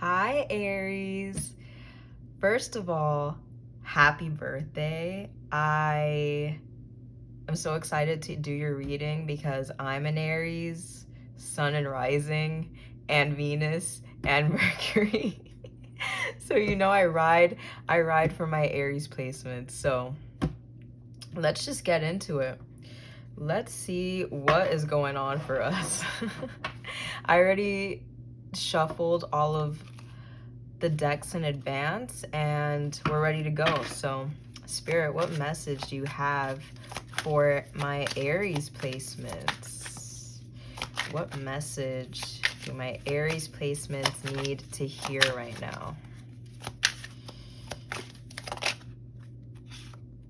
Hi, Aries. First of all, happy birthday. I am so excited to do your reading because I'm an Aries, Sun and Rising, and Venus and Mercury. So I ride for my Aries placements. So let's just get into it. Let's see what is going on for us. I already shuffled all of the decks in advance and we're ready to go. So Spirit, what message do you have for my Aries placements? What message do my Aries placements need to hear right now?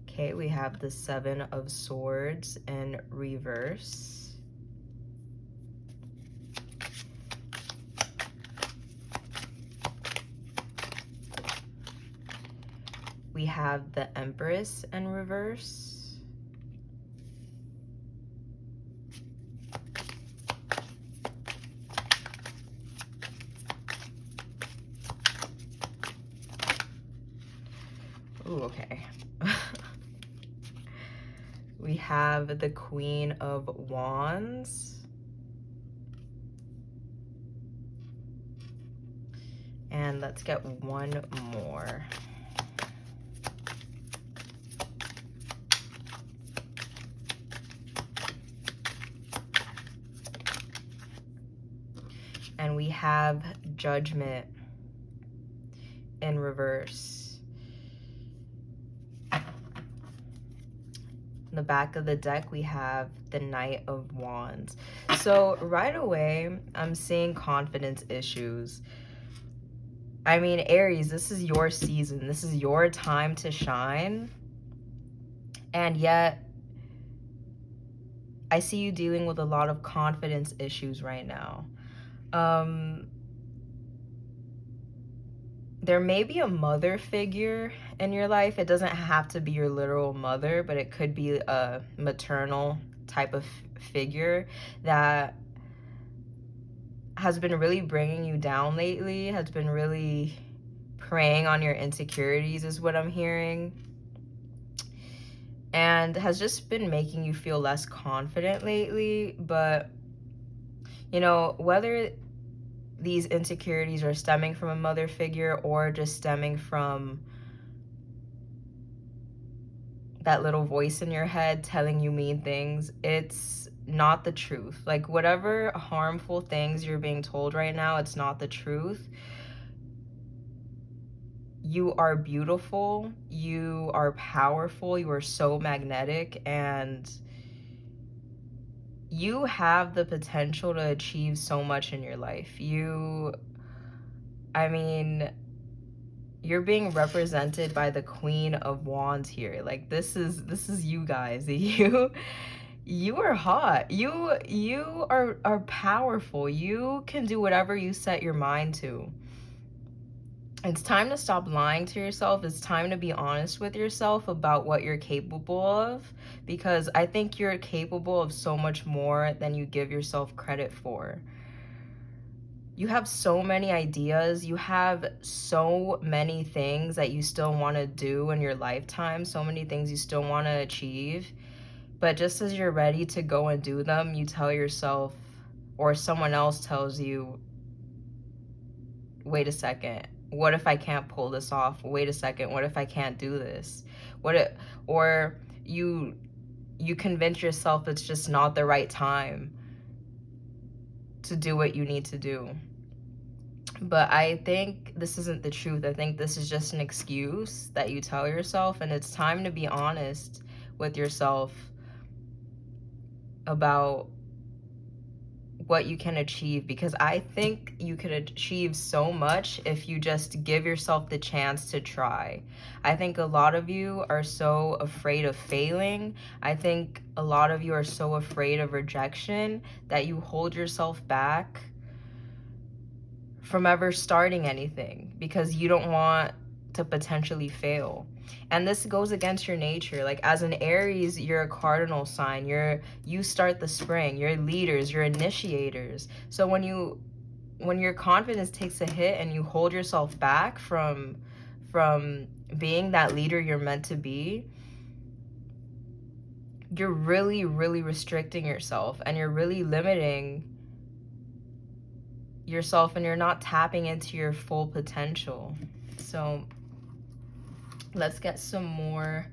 Okay, we have the Seven of Swords in reverse. We have the Empress in reverse. Ooh, okay. We have the Queen of Wands. And let's get one more. And we have Judgment in reverse. In the back of the deck, we have the Knight of Wands. So right away, I'm seeing confidence issues. I mean, Aries, this is your season. This is your time to shine. And yet, I see you dealing with a lot of confidence issues right now. There may be a mother figure in your life. It doesn't have to be your literal mother, but it could be a maternal type of figure that has been really bringing you down lately, has been really preying on your insecurities is what I'm hearing, and has just been making you feel less confident lately. But you know, whether these insecurities are stemming from a mother figure or just stemming from that little voice in your head telling you mean things, it's not the truth. Like, whatever harmful things you're being told right now, it's not the truth. You are beautiful, you are powerful, you are so magnetic, and you have the potential to achieve so much in your life. I mean, you're being represented by the Queen of Wands here. Like, this is you guys. You are hot. You are powerful. You can do whatever you set your mind to. It's time to stop lying to yourself. It's time to be honest with yourself about what you're capable of, because I think you're capable of so much more than you give yourself credit for. You have so many ideas. You have so many things that you still want to do in your lifetime, so many things you still want to achieve. But just as you're ready to go and do them, you tell yourself, or someone else tells you, wait a second, what if I can't pull this off? Wait a second, what if I can't do this? Or you convince yourself it's just not the right time to do what you need to do. But I think this isn't the truth. I think this is just an excuse that you tell yourself, and it's time to be honest with yourself about what you can achieve, because I think you could achieve so much if you just give yourself the chance to try. I think a lot of you are so afraid of failing. I think a lot of you are so afraid of rejection that you hold yourself back from ever starting anything because you don't want to potentially fail. And this goes against your nature. Like, as an Aries, you're a cardinal sign. You start the spring. You're leaders, you're initiators. So when you when your confidence takes a hit and you hold yourself back from being that leader you're meant to be, you're really, really restricting yourself, and you're really limiting yourself, and you're not tapping into your full potential. So let's get some more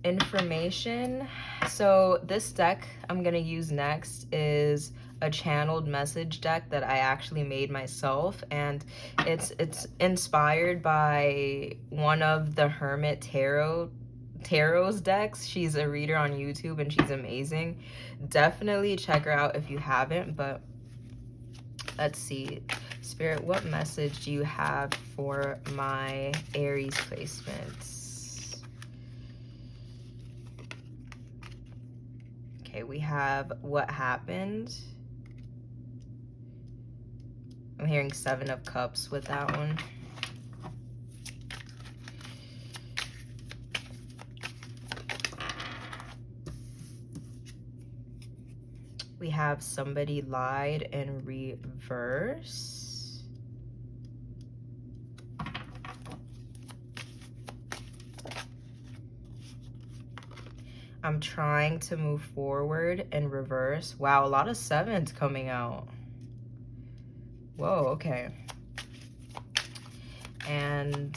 information. So this deck I'm gonna use next is a channeled message deck that I actually made myself, and it's inspired by one of the Hermit Tarot's decks. She's a reader on YouTube and she's amazing. Definitely check her out if you haven't. But let's see, Spirit, what message do you have for my Aries placements? Okay, we have what happened. I'm hearing 7 of Cups with that one. We have somebody lied in reverse. I'm trying to move forward in reverse. Wow, a lot of 7s coming out. Whoa, okay. And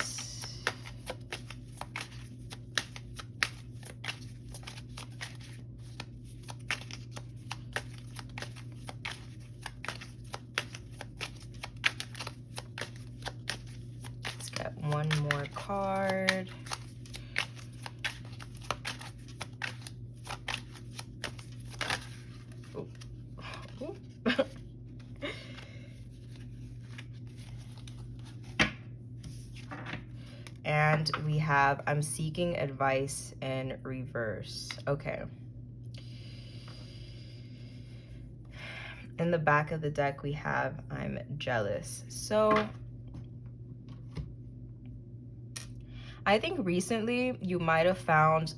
let's get one more card. Ooh. Ooh. And we have, I'm seeking advice in reverse. Okay. In the back of the deck, we have, I'm jealous. So I think recently you might have found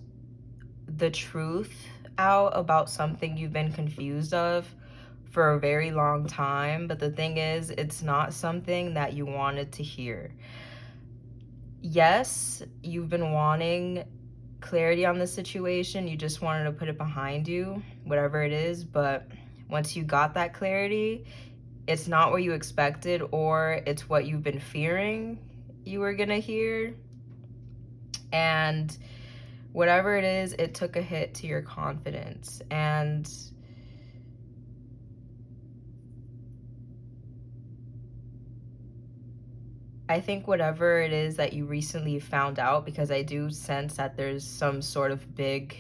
the truth out about something you've been confused of for a very long time. But the thing is, it's not something that you wanted to hear. Yes, you've been wanting clarity on the situation. You just wanted to put it behind you, whatever it is. But once you got that clarity, it's not what you expected, or it's what you've been fearing you were gonna hear. And whatever it is, it took a hit to your confidence. And I think whatever it is that you recently found out, because I do sense that there's some sort of big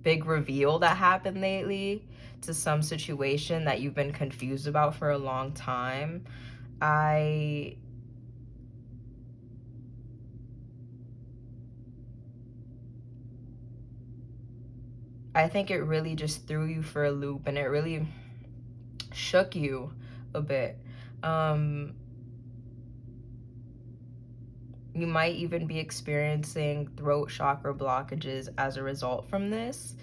reveal that happened lately to some situation that you've been confused about for a long time. I think it really just threw you for a loop, and it really shook you a bit. You might even be experiencing throat chakra blockages as a result from this.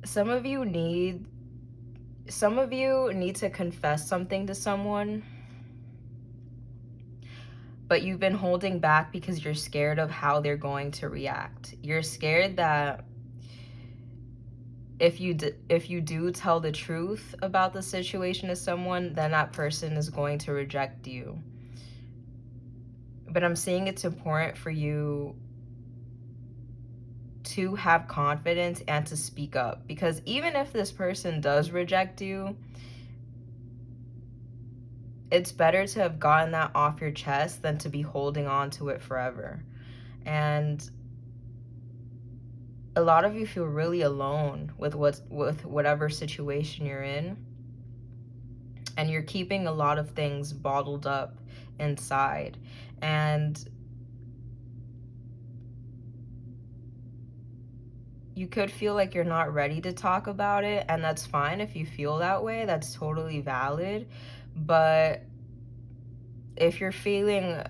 Some of you need to confess something to someone, but you've been holding back because you're scared of how they're going to react. You're scared that if you do tell the truth about the situation to someone, then that person is going to reject you. But I'm seeing it's important for you to have confidence and to speak up, because even if this person does reject you, it's better to have gotten that off your chest than to be holding on to it forever. And a lot of you feel really alone with whatever situation you're in, and you're keeping a lot of things bottled up inside. And you could feel like you're not ready to talk about it, and that's fine if you feel that way. That's totally valid. But if you're feeling,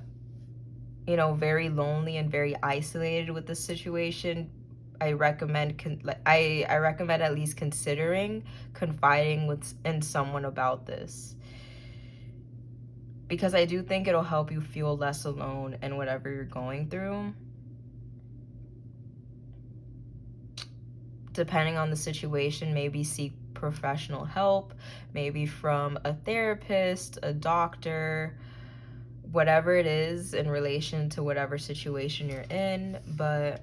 very lonely and very isolated with the situation, I recommend I recommend at least considering confiding in someone about this, because I do think it'll help you feel less alone in whatever you're going through. Depending on the situation, maybe seek professional help, maybe from a therapist, a doctor, whatever it is in relation to whatever situation you're in. But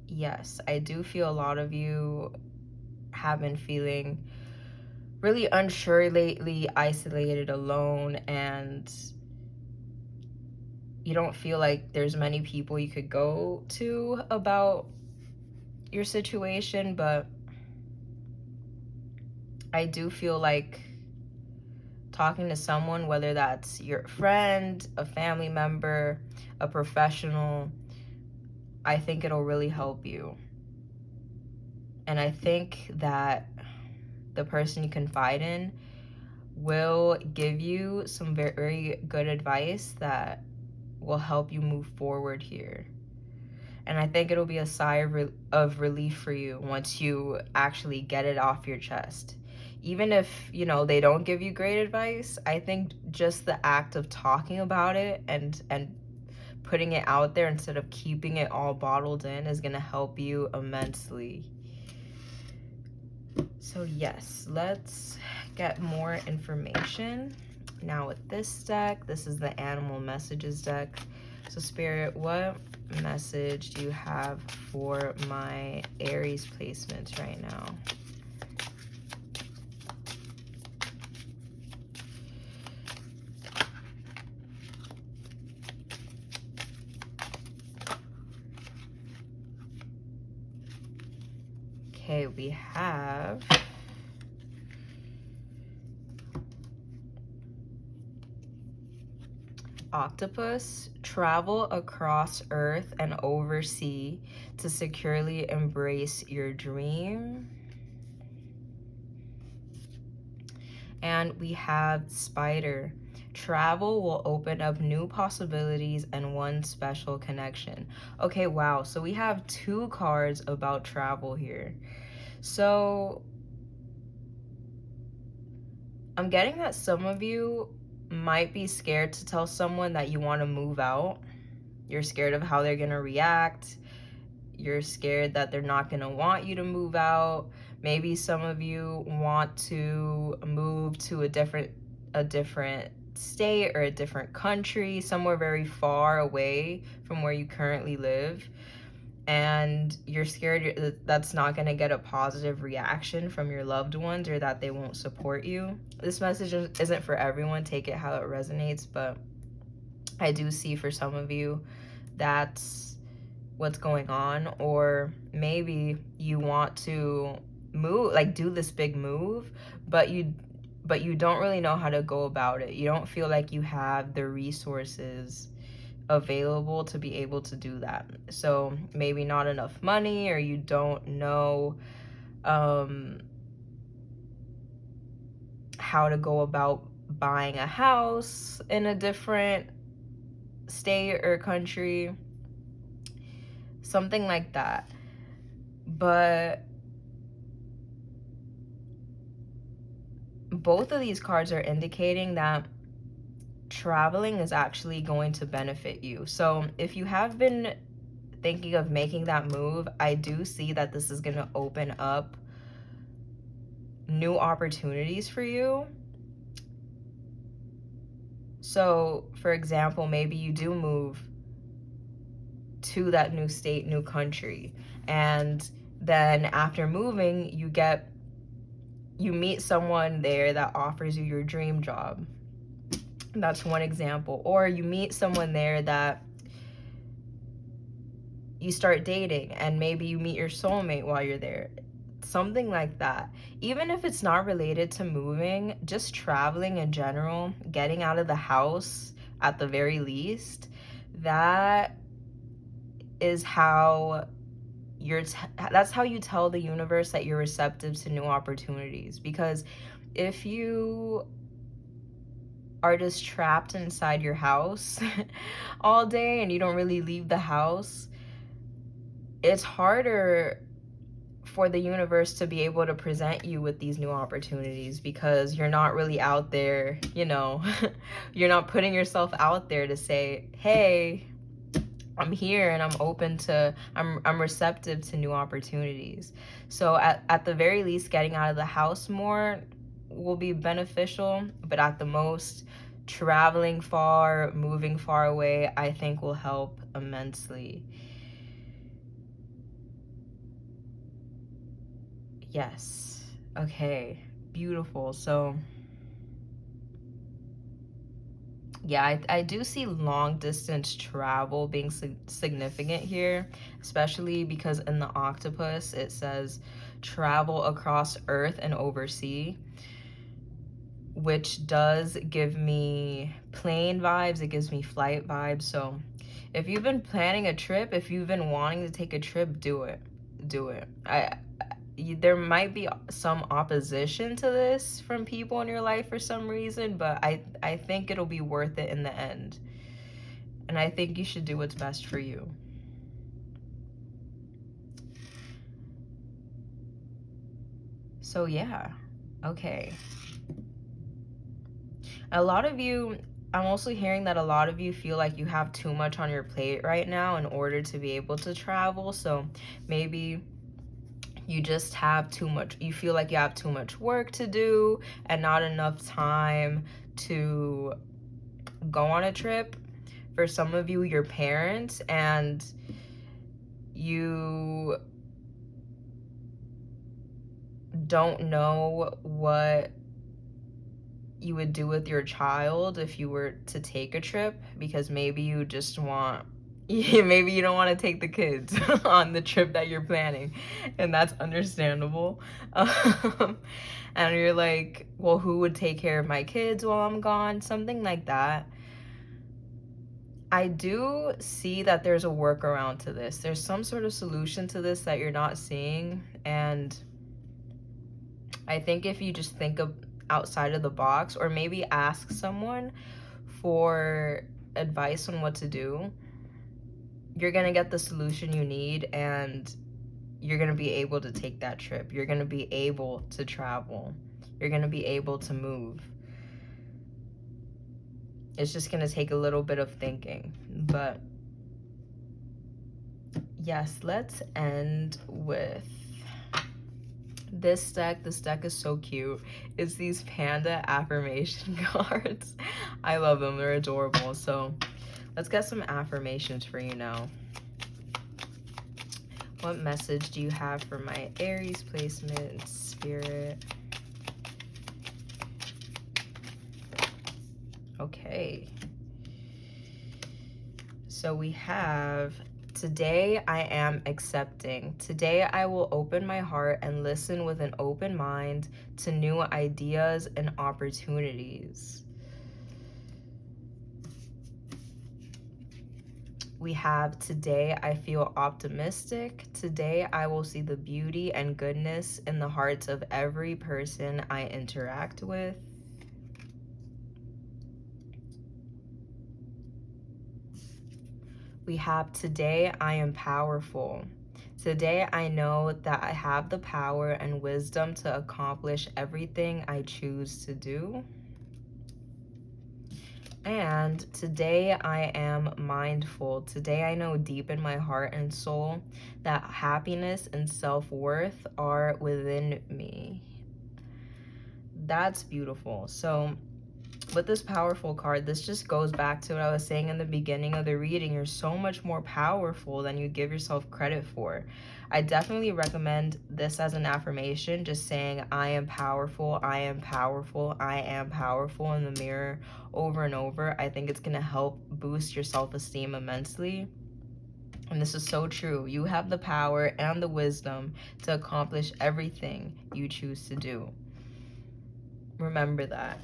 yes, I do feel a lot of you have been feeling really unsure lately, isolated, alone, and you don't feel like there's many people you could go to about your situation. But I do feel like talking to someone, whether that's your friend, a family member, a professional, I think it'll really help you. And I think that the person you confide in will give you some very good advice that will help you move forward here. And I think it'll be a sigh of relief for you once you actually get it off your chest. Even if, you know, they don't give you great advice, I think just the act of talking about it and putting it out there instead of keeping it all bottled in is going to help you immensely. So yes, let's get more information. Now with this deck, this is the Animal Messages deck. So Spirit, what message do you have for my Aries placements right now? Okay, we have Octopus. Travel across Earth and over sea to securely embrace your dream. And we have Spider. Travel will open up new possibilities and one special connection. Okay, wow. So we have 2 cards about travel here. So I'm getting that some of you might be scared to tell someone that you want to move out. You're scared of how they're going to react. You're scared that they're not going to want you to move out. Maybe some of you want to move to a different state or a different country, somewhere very far away from where you currently live. And you're scared that's not going to get a positive reaction from your loved ones, or that they won't support you. This message isn't for everyone. Take it how it resonates. But I do see for some of you that's what's going on. Or maybe you want to move, like do this big move, but you don't really know how to go about it. You don't feel like you have the resources available to be able to do that. So maybe not enough money, or you don't know how to go about buying a house in a different state or country, something like that. But both of these cards are indicating that traveling is actually going to benefit you. So if you have been thinking of making that move, I do see that this is going to open up new opportunities for you. So for example, maybe you do move to that new state, new country, and then after moving, you meet someone there that offers you your dream job. That's one example. Or you meet someone there that you start dating, and maybe you meet your soulmate while you're there. Something like that. Even if it's not related to moving, just traveling in general, getting out of the house at the very least, that is how that's how you tell the universe that you're receptive to new opportunities. Because if you are just trapped inside your house all day and you don't really leave the house, it's harder for the universe to be able to present you with these new opportunities because you're not really out there, you know, you're not putting yourself out there to say, hey, I'm here and I'm open to, I'm receptive to new opportunities. So at the very least, getting out of the house more will be beneficial, but at the most, traveling far, moving far away, I think will help immensely. Yes. Okay. Beautiful. So yeah, I do see long distance travel being significant here, especially because in the octopus it says travel across earth and oversea, which does give me plane vibes, it gives me flight vibes. So if you've been planning a trip, if you've been wanting to take a trip, do it. Do it. There might be some opposition to this from people in your life for some reason, but I think it'll be worth it in the end. And I think you should do what's best for you. So yeah, okay. A lot of you, I'm also hearing that a lot of you feel like you have too much on your plate right now in order to be able to travel. So maybe you just have too much, you feel like you have too much work to do and not enough time to go on a trip. For some of you, your parents, and you don't know what you would do with your child if you were to take a trip, because maybe you just want, maybe you don't want to take the kids on the trip that you're planning, and that's understandable. And you're like, well, who would take care of my kids while I'm gone? Something like that. I do see that there's a workaround to this. There's some sort of solution to this that you're not seeing, and I think if you just think of outside of the box, or maybe ask someone for advice on what to do, you're gonna get the solution you need, and you're gonna be able to take that trip. You're gonna be able to travel. You're gonna be able to move. It's just gonna take a little bit of thinking. But yes, let's end with this deck. This deck is so cute. It's these Panda affirmation cards. I love them. They're adorable. So let's get some affirmations for you now. What message do you have for my Aries placement, Spirit? Okay. So we have, today I am accepting. Today I will open my heart and listen with an open mind to new ideas and opportunities. We have, today I feel optimistic. Today I will see the beauty and goodness in the hearts of every person I interact with. We have, today I am powerful. Today I know that I have the power and wisdom to accomplish everything I choose to do. And today I am mindful. Today I know deep in my heart and soul that happiness and self-worth are within me. That's beautiful. So with this powerful card, this just goes back to what I was saying in the beginning of the reading. You're so much more powerful than you give yourself credit for. I definitely recommend this as an affirmation, just saying, I am powerful, I am powerful, I am powerful in the mirror over and over. I think it's going to help boost your self-esteem immensely. And this is so true. You have the power and the wisdom to accomplish everything you choose to do. Remember that.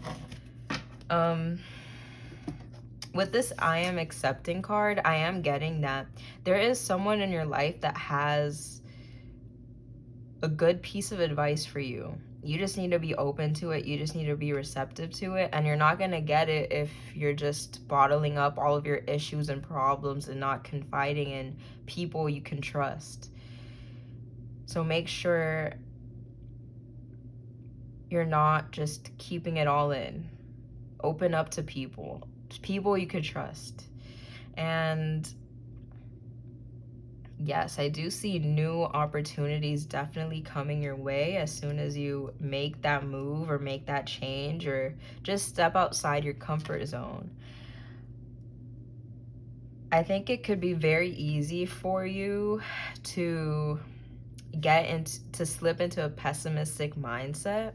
With this I am accepting card, I am getting that there is someone in your life that has a good piece of advice for you. You just need to be open to it. You just need to be receptive to it. And you're not going to get it if you're just bottling up all of your issues and problems and not confiding in people you can trust. So make sure you're not just keeping it all in. Open up to people you could trust. And yes, I do see new opportunities definitely coming your way as soon as you make that move or make that change or just step outside your comfort zone. I think it could be very easy for you to slip into a pessimistic mindset,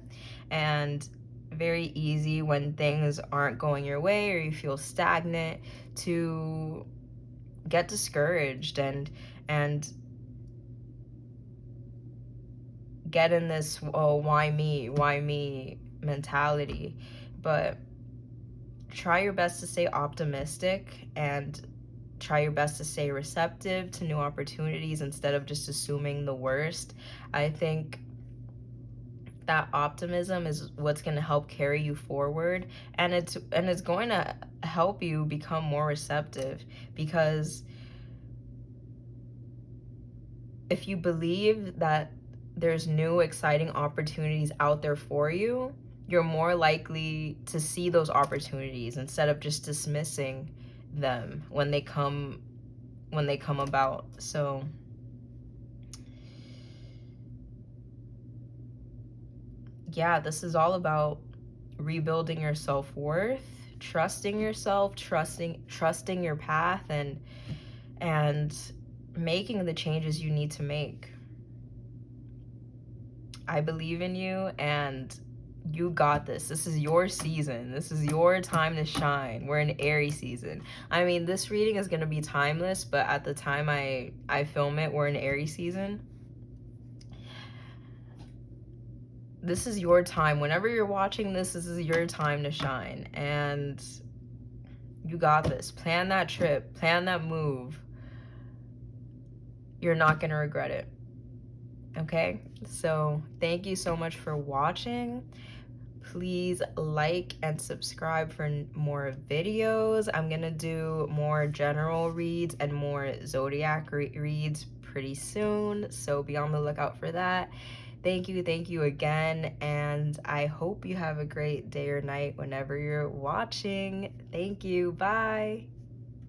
and very easy when things aren't going your way or you feel stagnant to get discouraged and get in this, oh, why me mentality. But try your best to stay optimistic and try your best to stay receptive to new opportunities instead of just assuming the worst. I think that optimism is what's going to help carry you forward, and it's going to help you become more receptive, because if you believe that there's new exciting opportunities out there for you, you're more likely to see those opportunities instead of just dismissing them when they come about. So yeah, this is all about rebuilding your self-worth, trusting yourself, trusting your path, and making the changes you need to make. I believe in you, and you got this. This is your season. This is your time to shine. We're in Aries season. I mean, this reading is going to be timeless, but at the time I film it, we're in Aries season. This is your time. Whenever you're watching this is your time to shine, and you got this. Plan that trip, plan that move. You're not going to regret it. Okay? So, thank you so much for watching. Please like and subscribe for more videos. I'm going to do more general reads and more zodiac reads pretty soon, so be on the lookout for that. Thank you again, and I hope you have a great day or night whenever you're watching. Thank you. Bye.